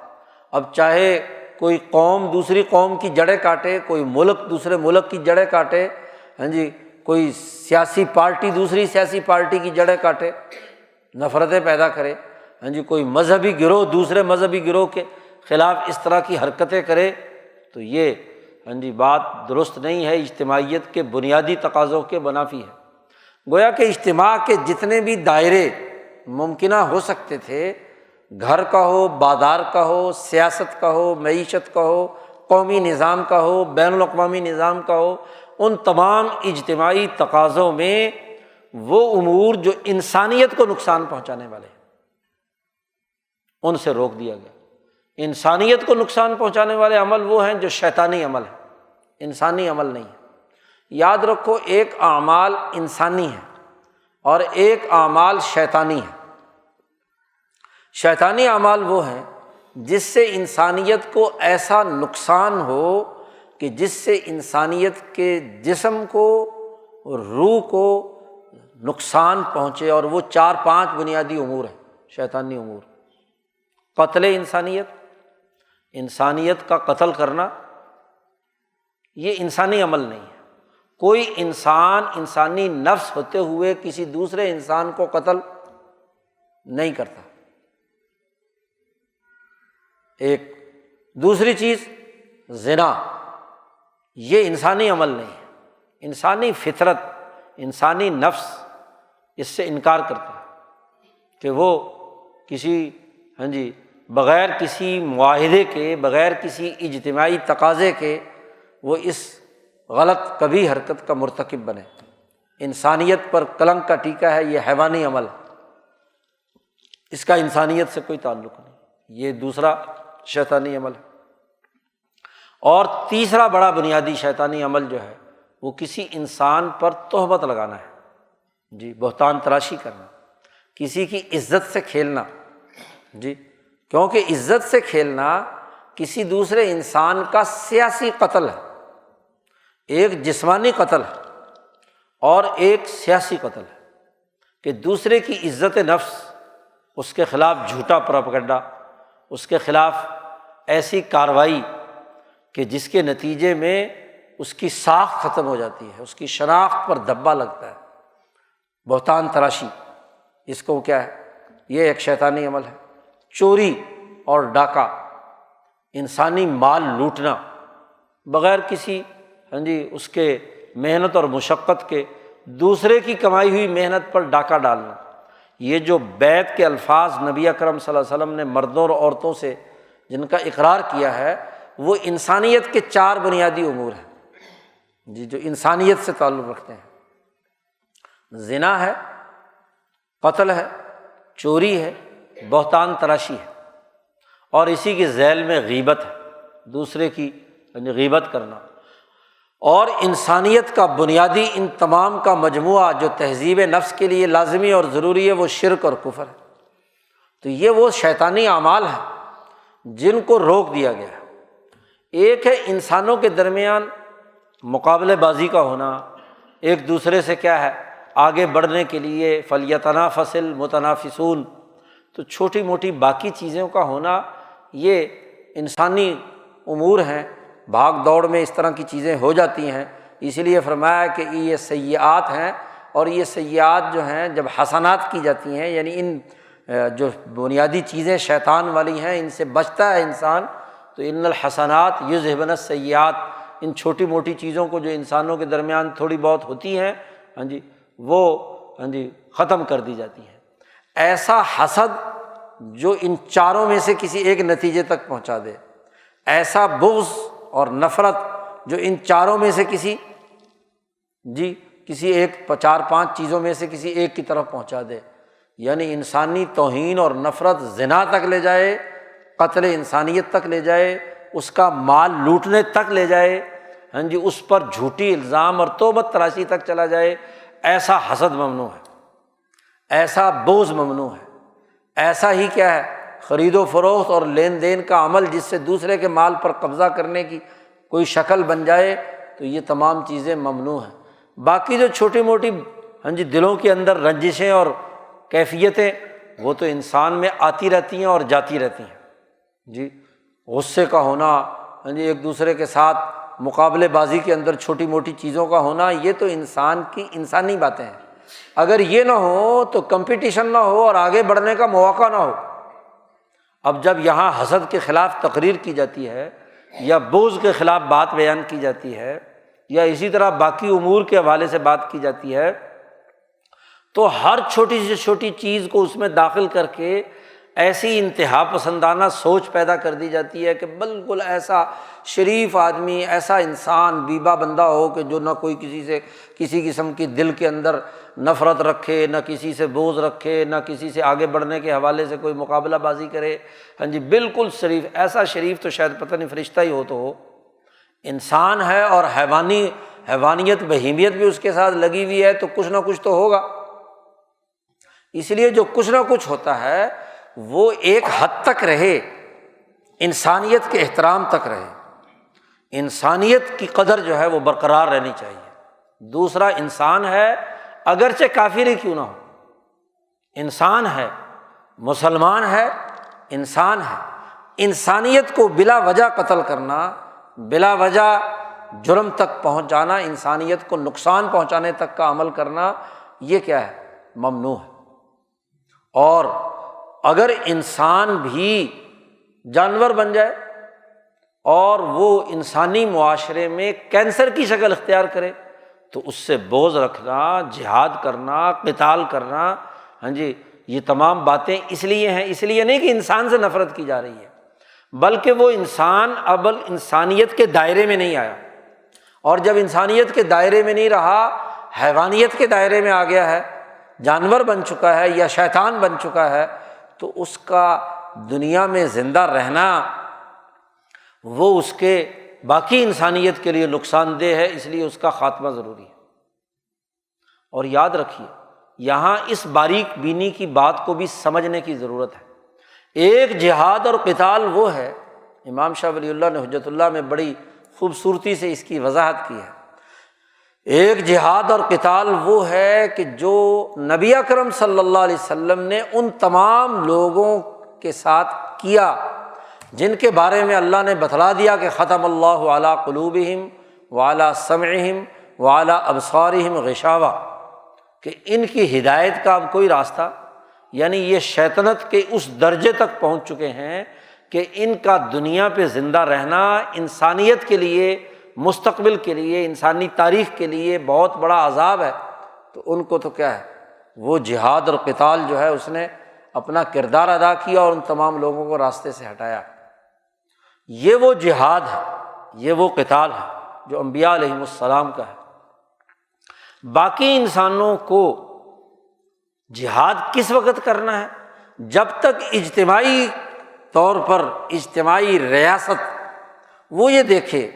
اب چاہے کوئی قوم دوسری قوم کی جڑیں کاٹے، کوئی ملک دوسرے ملک کی جڑیں کاٹے، کوئی سیاسی پارٹی دوسری سیاسی پارٹی کی جڑیں کاٹے، نفرتیں پیدا کرے، کوئی مذہبی گروہ دوسرے مذہبی گروہ کے خلاف اس طرح کی حرکتیں کرے، تو یہ بات درست نہیں ہے، اجتماعیت کے بنیادی تقاضوں کے منافی ہے۔ گویا کہ اجتماع کے جتنے بھی دائرے ممکنہ ہو سکتے تھے، گھر کا ہو، بازار کا ہو، سیاست کا ہو، معیشت کا ہو، قومی نظام کا ہو، بین الاقوامی نظام کا ہو، ان تمام اجتماعی تقاضوں میں وہ امور جو انسانیت کو نقصان پہنچانے والے ہیں ان سے روک دیا گیا۔ انسانیت کو نقصان پہنچانے والے عمل وہ ہیں جو شیطانی عمل ہے، انسانی عمل نہیں ہے۔ یاد رکھو، ایک اعمال انسانی ہے اور ایک اعمال شیطانی ہے۔ شیطانی اعمال وہ ہیں جس سے انسانیت کو ایسا نقصان ہو کہ جس سے انسانیت کے جسم کو اور روح کو نقصان پہنچے، اور وہ 4-5 بنیادی امور ہیں شیطانی امور۔ قتل انسانیت، انسانیت کا قتل کرنا، یہ انسانی عمل نہیں ہے۔ کوئی انسان انسانی نفس ہوتے ہوئے کسی دوسرے انسان کو قتل نہیں کرتا۔ ایک دوسری چیز زنا، یہ انسانی عمل نہیں ہے۔ انسانی فطرت، انسانی نفس اس سے انکار کرتا ہے کہ وہ کسی بغیر کسی معاہدے کے، بغیر کسی اجتماعی تقاضے کے وہ اس غلط کبھی حرکت کا مرتکب بنے۔ انسانیت پر کلنک کا ٹیکہ ہے، یہ حیوانی عمل ہے، اس کا انسانیت سے کوئی تعلق نہیں، یہ دوسرا شیطانی عمل ہے۔ اور تیسرا بڑا بنیادی شیطانی عمل جو ہے وہ کسی انسان پر تہمت لگانا ہے، بہتان تراشی کرنا، کسی کی عزت سے کھیلنا، کیونکہ عزت سے کھیلنا کسی دوسرے انسان کا سیاسی قتل ہے۔ ایک جسمانی قتل ہے اور ایک سیاسی قتل ہے، کہ دوسرے کی عزت نفس، اس کے خلاف جھوٹا پروپیگنڈا، اس کے خلاف ایسی کارروائی کہ جس کے نتیجے میں اس کی ساکھ ختم ہو جاتی ہے، اس کی شناخت پر دھبا لگتا ہے۔ بہتان تراشی اس کو کیا ہے؟ یہ ایک شیطانی عمل ہے۔ چوری اور ڈاکہ، انسانی مال لوٹنا بغیر کسی اس کے محنت اور مشقت کے، دوسرے کی کمائی ہوئی محنت پر ڈاکہ ڈالنا۔ یہ جو بیعت کے الفاظ نبی اکرم صلی اللہ علیہ وسلم نے مردوں اور عورتوں سے جن کا اقرار کیا ہے، وہ انسانیت کے 4 بنیادی امور ہیں جو انسانیت سے تعلق رکھتے ہیں۔ زنا ہے، قتل ہے، چوری ہے، بہتان تراشی ہے، اور اسی کے ذیل میں غیبت ہے، دوسرے کی غیبت کرنا۔ اور انسانیت کا بنیادی ان تمام کا مجموعہ جو تہذیب نفس کے لیے لازمی اور ضروری ہے، وہ شرک اور کفر ہے۔ تو یہ وہ شیطانی اعمال ہیں جن کو روک دیا گیا ہے۔ ایک ہے انسانوں کے درمیان مقابلے بازی کا ہونا، ایک دوسرے سے کیا ہے آگے بڑھنے کے لیے فَلْيَتَنَافَسِ الْمُتَنَافِسُونَ، تو چھوٹی موٹی باقی چیزوں کا ہونا یہ انسانی امور ہیں، بھاگ دوڑ میں اس طرح کی چیزیں ہو جاتی ہیں۔ اس لیے فرمایا کہ یہ سیئات ہیں، اور یہ سیئات جو ہیں جب حسنات کی جاتی ہیں، یعنی ان جو بنیادی چیزیں شیطان والی ہیں ان سے بچتا ہے انسان، تو ان الحسنات یذہبن السیئات، ان چھوٹی موٹی چیزوں کو جو انسانوں کے درمیان تھوڑی بہت ہوتی ہیں وہ ختم کر دی جاتی ہیں۔ ایسا حسد جو ان چاروں میں سے کسی ایک نتیجے تک پہنچا دے، ایسا بغض اور نفرت جو ان چاروں میں سے کسی ایک 4-5 چیزوں میں سے کسی ایک کی طرف پہنچا دے، یعنی انسانی توہین اور نفرت زنا تک لے جائے، قتل انسانیت تک لے جائے، اس کا مال لوٹنے تک لے جائے، اس پر جھوٹی الزام اور توبت تراشی تک چلا جائے، ایسا حسد ممنوع ہے، ایسا بغض ممنوع ہے۔ ایسا ہی کیا ہے خرید و فروخت اور لین دین کا عمل جس سے دوسرے کے مال پر قبضہ کرنے کی کوئی شکل بن جائے، تو یہ تمام چیزیں ممنوع ہیں۔ باقی جو چھوٹی موٹی دلوں کے اندر رنجشیں اور کیفیتیں وہ تو انسان میں آتی رہتی ہیں اور جاتی رہتی ہیں، غصے کا ہونا، ایک دوسرے کے ساتھ مقابلے بازی کے اندر چھوٹی موٹی چیزوں کا ہونا، یہ تو انسان کی انسانی باتیں ہیں۔ اگر یہ نہ ہو تو کمپٹیشن نہ ہو اور آگے بڑھنے کا مواقع نہ ہو۔ اب جب یہاں حسد کے خلاف تقریر کی جاتی ہے یا بغض کے خلاف بات بیان کی جاتی ہے یا اسی طرح باقی امور کے حوالے سے بات کی جاتی ہے، تو ہر چھوٹی سے چھوٹی چیز کو اس میں داخل کر کے ایسی انتہا پسندانہ سوچ پیدا کر دی جاتی ہے کہ بالکل ایسا شریف آدمی، ایسا انسان بیبا بندہ ہو کہ جو نہ کوئی کسی سے کسی قسم کی دل کے اندر نفرت رکھے، نہ کسی سے بغض رکھے، نہ کسی سے آگے بڑھنے کے حوالے سے کوئی مقابلہ بازی کرے، بالکل شریف۔ ایسا شریف تو شاید پتہ نہیں فرشتہ ہی ہو تو ہو، انسان ہے اور حیوانیت بہیمیت بھی اس کے ساتھ لگی ہوئی ہے، تو کچھ نہ کچھ تو ہوگا۔ اس لیے جو کچھ نہ کچھ ہوتا ہے وہ ایک حد تک رہے، انسانیت کے احترام تک رہے، انسانیت کی قدر جو ہے وہ برقرار رہنی چاہیے۔ دوسرا انسان ہے، اگرچہ کافر ہی کیوں نہ ہو، انسان ہے، مسلمان ہے، انسان ہے۔ انسانیت کو بلا وجہ قتل کرنا، بلا وجہ جرم تک پہنچانا، انسانیت کو نقصان پہنچانے تک کا عمل کرنا، یہ کیا ہے ممنوع ہے۔ اور اگر انسان بھی جانور بن جائے اور وہ انسانی معاشرے میں کینسر کی شکل اختیار کرے، تو اس سے بغض رکھنا، جہاد کرنا، قتال کرنا، یہ تمام باتیں اس لیے ہیں، اس لیے نہیں کہ انسان سے نفرت کی جا رہی ہے، بلکہ وہ انسان اب انسانیت کے دائرے میں نہیں آیا، اور جب انسانیت کے دائرے میں نہیں رہا، حیوانیت کے دائرے میں آ گیا ہے، جانور بن چکا ہے یا شیطان بن چکا ہے، تو اس کا دنیا میں زندہ رہنا وہ اس کے باقی انسانیت کے لیے نقصان دہ ہے، اس لیے اس کا خاتمہ ضروری ہے۔ اور یاد رکھیے یہاں اس باریک بینی کی بات کو بھی سمجھنے کی ضرورت ہے۔ ایک جہاد اور قتال وہ ہے، امام شاہ ولی اللہ نے حجت اللہ میں بڑی خوبصورتی سے اس کی وضاحت کی ہے۔ ایک جہاد اور قتال وہ ہے کہ جو نبی اکرم صلی اللہ علیہ وسلم نے ان تمام لوگوں کے ساتھ کیا جن کے بارے میں اللہ نے بتلا دیا کہ ختم اللہ علی قلوبہم وعلی سمعہم وعلی ابصارہم غشاوہ، کہ ان کی ہدایت کا اب کوئی راستہ، یعنی یہ شیطنت کے اس درجے تک پہنچ چکے ہیں کہ ان کا دنیا پہ زندہ رہنا انسانیت کے لیے، مستقبل کے لیے، انسانی تاریخ کے لیے بہت بڑا عذاب ہے۔ تو ان کو تو کیا ہے، وہ جہاد اور قتال جو ہے اس نے اپنا کردار ادا کیا اور ان تمام لوگوں کو راستے سے ہٹایا۔ یہ وہ جہاد ہے، یہ وہ قتال ہے جو انبیاء علیہم السلام کا ہے۔ باقی انسانوں کو جہاد کس وقت کرنا ہے؟ جب تک اجتماعی طور پر اجتماعی ریاست وہ یہ دیکھے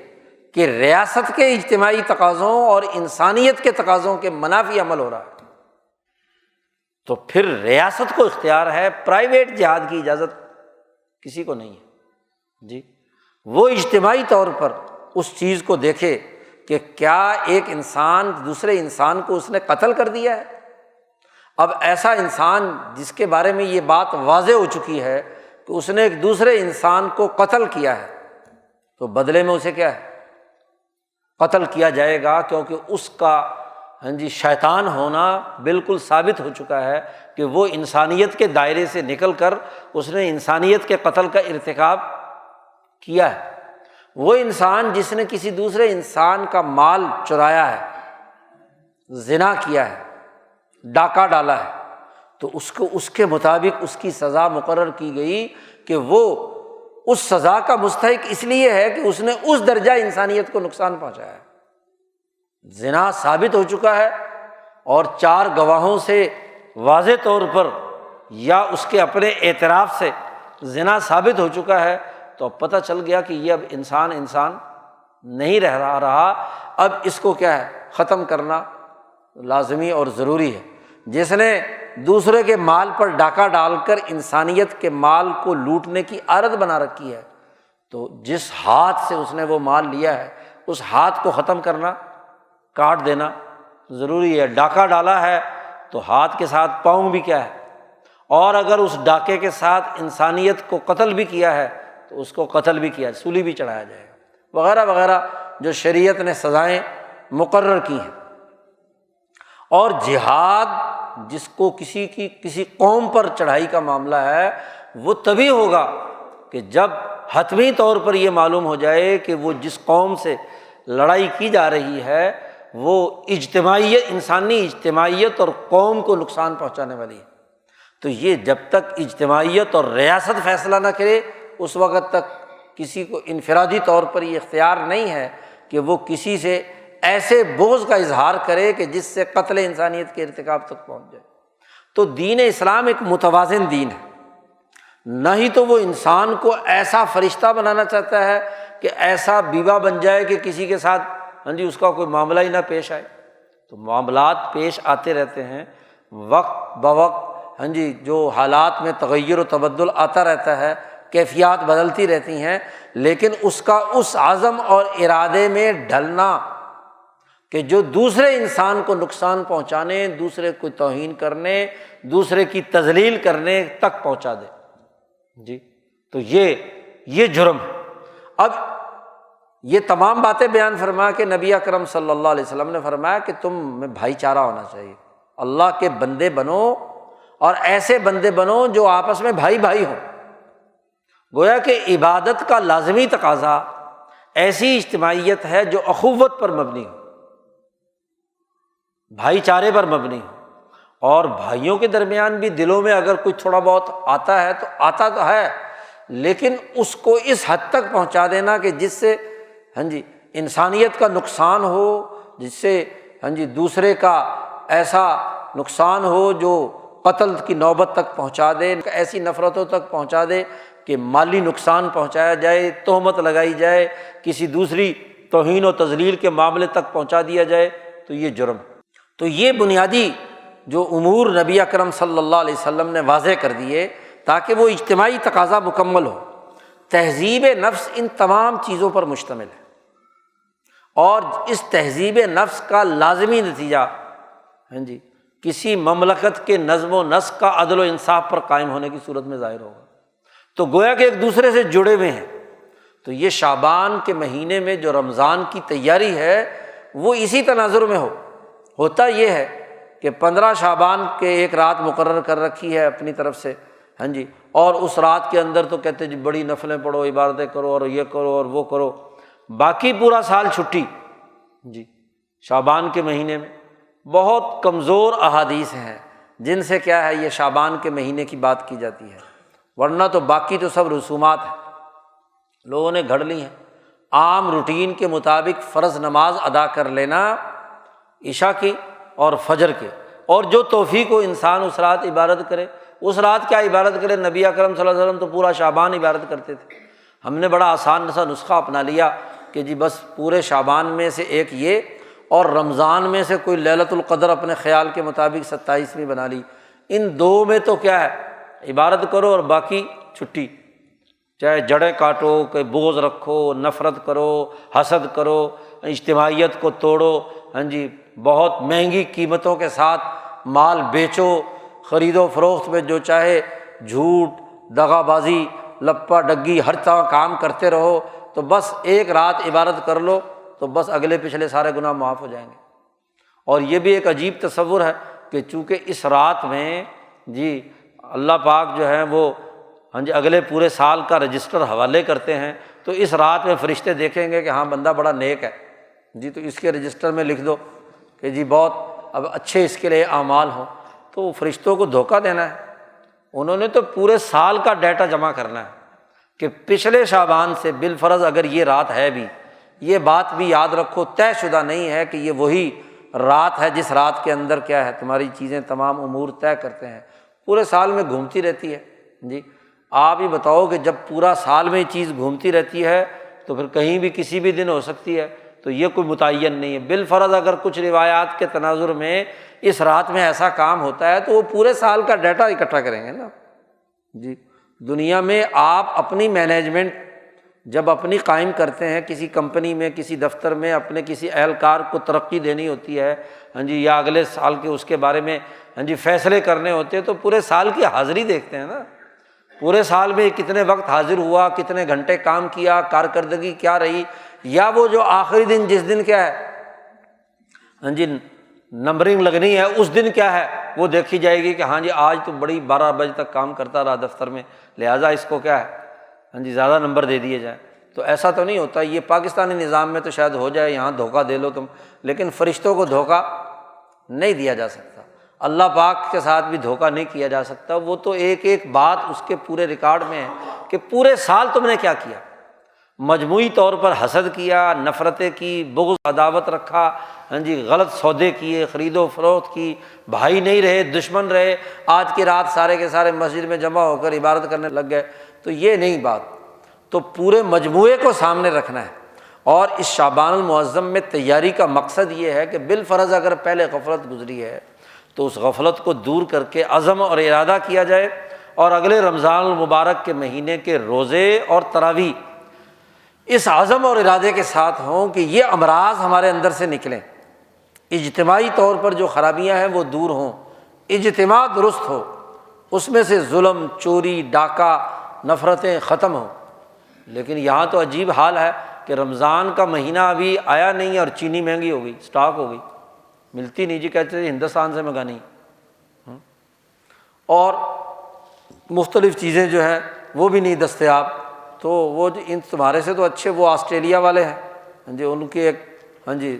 کہ ریاست کے اجتماعی تقاضوں اور انسانیت کے تقاضوں کے منافی عمل ہو رہا ہے، تو پھر ریاست کو اختیار ہے، پرائیویٹ جہاد کی اجازت کسی کو نہیں ہے جی۔ وہ اجتماعی طور پر اس چیز کو دیکھے کہ کیا ایک انسان دوسرے انسان کو اس نے قتل کر دیا ہے۔ اب ایسا انسان جس کے بارے میں یہ بات واضح ہو چکی ہے کہ اس نے ایک دوسرے انسان کو قتل کیا ہے، تو بدلے میں اسے کیا ہے، قتل کیا جائے گا، کیونکہ اس کا شیطان ہونا بالکل ثابت ہو چکا ہے کہ وہ انسانیت کے دائرے سے نکل کر اس نے انسانیت کے قتل کا ارتکاب کیا ہے۔ وہ انسان جس نے کسی دوسرے انسان کا مال چرایا ہے، زنا کیا ہے، ڈاکہ ڈالا ہے، تو اس کے مطابق اس کی سزا مقرر کی گئی کہ وہ اس سزا کا مستحق اس لیے ہے کہ اس نے اس درجہ انسانیت کو نقصان پہنچایا ہے۔ زنا ثابت ہو چکا ہے اور 4 گواہوں سے واضح طور پر یا اس کے اپنے اعتراف سے زنا ثابت ہو چکا ہے، تو پتہ چل گیا کہ یہ اب انسان نہیں رہا، اب اس کو کیا ہے، ختم کرنا لازمی اور ضروری ہے۔ جس نے دوسرے کے مال پر ڈاکہ ڈال کر انسانیت کے مال کو لوٹنے کی عادت بنا رکھی ہے، تو جس ہاتھ سے اس نے وہ مال لیا ہے اس ہاتھ کو ختم کرنا، کاٹ دینا ضروری ہے۔ ڈاکہ ڈالا ہے تو ہاتھ کے ساتھ پاؤں بھی کیا ہے، اور اگر اس ڈاکے کے ساتھ انسانیت کو قتل بھی کیا ہے تو اس کو قتل بھی کیا، سولی بھی چڑھایا جائے گا، وغیرہ وغیرہ جو شریعت نے سزائیں مقرر کی ہیں۔ اور جہاد جس کو کسی قوم پر چڑھائی کا معاملہ ہے، وہ تبھی ہوگا کہ جب حتمی طور پر یہ معلوم ہو جائے کہ وہ جس قوم سے لڑائی کی جا رہی ہے وہ انسانی اجتماعیت اور قوم کو نقصان پہنچانے والی ہے۔ تو یہ جب تک اجتماعیت اور ریاست فیصلہ نہ کرے اس وقت تک کسی کو انفرادی طور پر یہ اختیار نہیں ہے کہ وہ کسی سے ایسے بغض کا اظہار کرے کہ جس سے قتل انسانیت کے ارتکاب تک پہنچ جائے۔ تو دین اسلام ایک متوازن دین ہے، نہ ہی تو وہ انسان کو ایسا فرشتہ بنانا چاہتا ہے کہ ایسا بیوہ بن جائے کہ کسی کے ساتھ اس کا کوئی معاملہ ہی نہ پیش آئے۔ تو معاملات پیش آتے رہتے ہیں وقت بوقت، جو حالات میں تغیر و تبدل آتا رہتا ہے، کیفیات بدلتی رہتی ہیں، لیکن اس کا اس عزم اور ارادے میں ڈھلنا کہ جو دوسرے انسان کو نقصان پہنچانے، دوسرے کو توہین کرنے، دوسرے کی تذلیل کرنے تک پہنچا دے تو یہ جرم ہے۔ اب یہ تمام باتیں بیان فرما کے نبی اکرم صلی اللہ علیہ وسلم نے فرمایا کہ تم میں بھائی چارہ ہونا چاہیے، اللہ کے بندے بنو اور ایسے بندے بنو جو آپس میں بھائی بھائی ہوں۔ گویا کہ عبادت کا لازمی تقاضا ایسی اجتماعیت ہے جو اخوت پر مبنی ہو، بھائی چارے پر مبنی ہو، اور بھائیوں کے درمیان بھی دلوں میں اگر کچھ تھوڑا بہت آتا ہے تو آتا تو ہے، لیکن اس کو اس حد تک پہنچا دینا کہ جس سے انسانیت کا نقصان ہو، جس سے دوسرے کا ایسا نقصان ہو جو قتل کی نوبت تک پہنچا دے، ایسی نفرتوں تک پہنچا دے کہ مالی نقصان پہنچایا جائے، تہمت لگائی جائے، کسی دوسری توہین و تذلیل کے معاملے تک پہنچا دیا جائے، تو یہ جرم۔ تو یہ بنیادی جو امور نبی اکرم صلی اللہ علیہ وسلم نے واضح کر دیے تاکہ وہ اجتماعی تقاضا مکمل ہو۔ تہذیب نفس ان تمام چیزوں پر مشتمل ہے، اور اس تہذیب نفس کا لازمی نتیجہ کسی مملکت کے نظم و نسق کا عدل و انصاف پر قائم ہونے کی صورت میں ظاہر ہوگا۔ تو گویا کہ ایک دوسرے سے جڑے ہوئے ہیں۔ تو یہ شعبان کے مہینے میں جو رمضان کی تیاری ہے وہ اسی تناظر میں ہوتا یہ ہے کہ 15 شعبان کے ایک رات مقرر کر رکھی ہے اپنی طرف سے، اور اس رات کے اندر تو کہتے ہیں بڑی نفلیں پڑھو، عبادتیں کرو، اور یہ کرو اور وہ کرو، باقی پورا سال چھٹی۔ شعبان کے مہینے میں بہت کمزور احادیث ہیں جن سے کیا ہے یہ شعبان کے مہینے کی بات کی جاتی ہے، ورنہ تو باقی تو سب رسومات ہیں لوگوں نے گھڑ لی ہیں۔ عام روٹین کے مطابق فرض نماز ادا کر لینا عشاء کی اور فجر کے، اور جو توفیق ہو انسان اس رات عبادت کرے۔ اس رات کیا عبادت کرے؟ نبی اکرم صلی اللہ علیہ وسلم تو پورا شعبان عبادت کرتے تھے، ہم نے بڑا آسان سا نسخہ اپنا لیا کہ بس پورے شعبان میں سے ایک یہ، اور رمضان میں سے کوئی لیلۃ القدر اپنے خیال کے مطابق 27ویں بنا لی، ان دو میں تو کیا ہے، عبادت کرو اور باقی چھٹی، چاہے جڑیں کاٹو، کہ بغض رکھو، نفرت کرو، حسد کرو، اجتماعیت کو توڑو، ہاں جی، بہت مہنگی قیمتوں کے ساتھ مال بیچو، خرید و فروخت میں جو چاہے جھوٹ، دغا بازی، لپا ڈگی، ہر طرح کام کرتے رہو، تو بس ایک رات عبادت کر لو تو بس اگلے پچھلے سارے گناہ معاف ہو جائیں گے۔ اور یہ بھی ایک عجیب تصور ہے کہ چونکہ اس رات میں جی اللہ پاک جو ہے وہ ہاں جی اگلے پورے سال کا رجسٹر حوالے کرتے ہیں، تو اس رات میں فرشتے دیکھیں گے کہ ہاں بندہ بڑا نیک ہے جی، تو اس کے رجسٹر میں لکھ دو کہ جی بہت اب اچھے اس کے لیے اعمال ہوں۔ تو فرشتوں کو دھوکہ دینا ہے، انہوں نے تو پورے سال کا ڈیٹا جمع کرنا ہے کہ پچھلے شعبان سے بالفرض اگر یہ رات ہے بھی، یہ بات بھی یاد رکھو طے شدہ نہیں ہے کہ یہ وہی رات ہے جس رات کے اندر کیا ہے تمہاری چیزیں تمام امور طے کرتے ہیں، پورے سال میں گھومتی رہتی ہے جی۔ آپ ہی بتاؤ کہ جب پورا سال میں یہ چیز گھومتی رہتی ہے تو پھر کہیں بھی کسی بھی دن ہو سکتی ہے، تو یہ کوئی متعین نہیں ہے۔ بالفرض اگر کچھ روایات کے تناظر میں اس رات میں ایسا کام ہوتا ہے تو وہ پورے سال کا ڈیٹا اکٹھا کریں گے نا جی۔ دنیا میں آپ اپنی مینجمنٹ جب اپنی قائم کرتے ہیں، کسی کمپنی میں، کسی دفتر میں اپنے کسی اہلکار کو ترقی دینی ہوتی ہے ہاں جی، یا اگلے سال کے اس کے بارے میں ہاں جی فیصلے کرنے ہوتے ہیں، تو پورے سال کی حاضری دیکھتے ہیں نا، پورے سال میں کتنے وقت حاضر ہوا، کتنے گھنٹے کام کیا، کارکردگی کیا رہی، یا وہ جو آخری دن جس دن کیا ہے ہاں جی نمبرنگ لگنی ہے اس دن کیا ہے وہ دیکھی جائے گی کہ ہاں جی آج تو بڑی 12 بجے تک کام کرتا رہا دفتر میں، لہٰذا اس کو کیا ہے ہاں جی زیادہ نمبر دے دیے جائیں۔ تو ایسا تو نہیں ہوتا، یہ پاکستانی نظام میں تو شاید ہو جائے، یہاں دھوکہ دے لو تم، لیکن فرشتوں کو دھوکہ نہیں دیا جا سکتا، اللہ پاک کے ساتھ بھی دھوکہ نہیں کیا جا سکتا۔ وہ تو ایک ایک بات اس کے پورے ریکارڈ میں ہے کہ پورے سال تم نے کیا کیا، مجموعی طور پر حسد کیا، نفرتیں کی، بغض عداوت رکھا ہاں جی، غلط سودے کیے، خرید و فروخت کی، بھائی نہیں رہے، دشمن رہے، آج کی رات سارے کے سارے مسجد میں جمع ہو کر عبادت کرنے لگ گئے، تو یہ نہیں بات، تو پورے مجموعے کو سامنے رکھنا ہے۔ اور اس شعبان المعظم میں تیاری کا مقصد یہ ہے کہ بالفرض اگر پہلے غفلت گزری ہے تو اس غفلت کو دور کر کے عزم اور ارادہ کیا جائے، اور اگلے رمضان المبارک کے مہینے کے روزے اور تراویح اس عزم اور ارادے کے ساتھ ہوں کہ یہ امراض ہمارے اندر سے نکلیں، اجتماعی طور پر جو خرابیاں ہیں وہ دور ہوں، اجتماع درست ہو، اس میں سے ظلم، چوری، ڈاکہ، نفرتیں ختم ہوں۔ لیکن یہاں تو عجیب حال ہے کہ رمضان کا مہینہ ابھی آیا نہیں اور چینی مہنگی ہو گئی، سٹاک ہو گئی، ملتی نہیں جی، کہتے ہیں ہندوستان سے منگانی، اور مختلف چیزیں جو ہیں وہ بھی نہیں دستیاب۔ تو وہ جو ان تمہارے سے تو اچھے وہ آسٹریلیا والے ہیں ہاں جی، ان کے ایک ہاں جی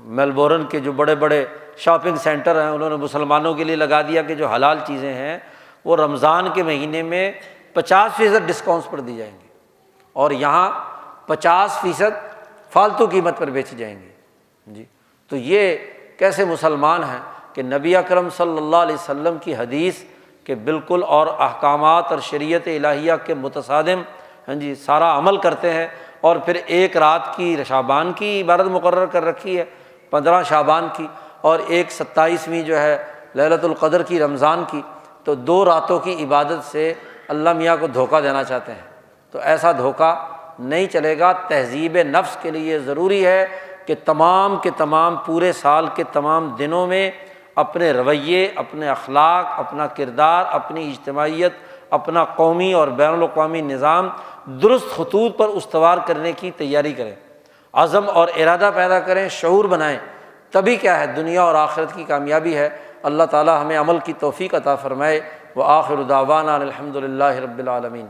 میلبورن کے جو بڑے بڑے شاپنگ سینٹر ہیں انہوں نے مسلمانوں کے لیے لگا دیا کہ جو حلال چیزیں ہیں وہ رمضان کے مہینے میں 50% ڈسکاؤنٹس پر دی جائیں گی، اور یہاں 50% فالتو قیمت پر بیچی جائیں گی جی۔ تو یہ کیسے مسلمان ہیں کہ نبی اکرم صلی اللہ علیہ وسلم کی حدیث کہ بالکل اور احکامات اور شریعت الہیہ کے متصادم ہاں جی سارا عمل کرتے ہیں، اور پھر ایک رات کی شعبان کی عبادت مقرر کر رکھی ہے 15 شعبان کی، اور ایک 27ویں جو ہے لیلۃ القدر کی رمضان کی، تو 2 راتوں کی عبادت سے اللہ میاں کو دھوکہ دینا چاہتے ہیں۔ تو ایسا دھوکہ نہیں چلے گا۔ تہذیب نفس کے لیے ضروری ہے کہ تمام کے تمام پورے سال کے تمام دنوں میں اپنے رویے، اپنے اخلاق، اپنا کردار، اپنی اجتماعیت، اپنا قومی اور بین الاقوامی نظام درست خطوط پر استوار کرنے کی تیاری کریں، عزم اور ارادہ پیدا کریں، شعور بنائیں، تبھی کیا ہے دنیا اور آخرت کی کامیابی ہے۔ اللہ تعالی ہمیں عمل کی توفیق عطا فرمائے۔ وآخر دعوانا الحمد للہ رب العالمین۔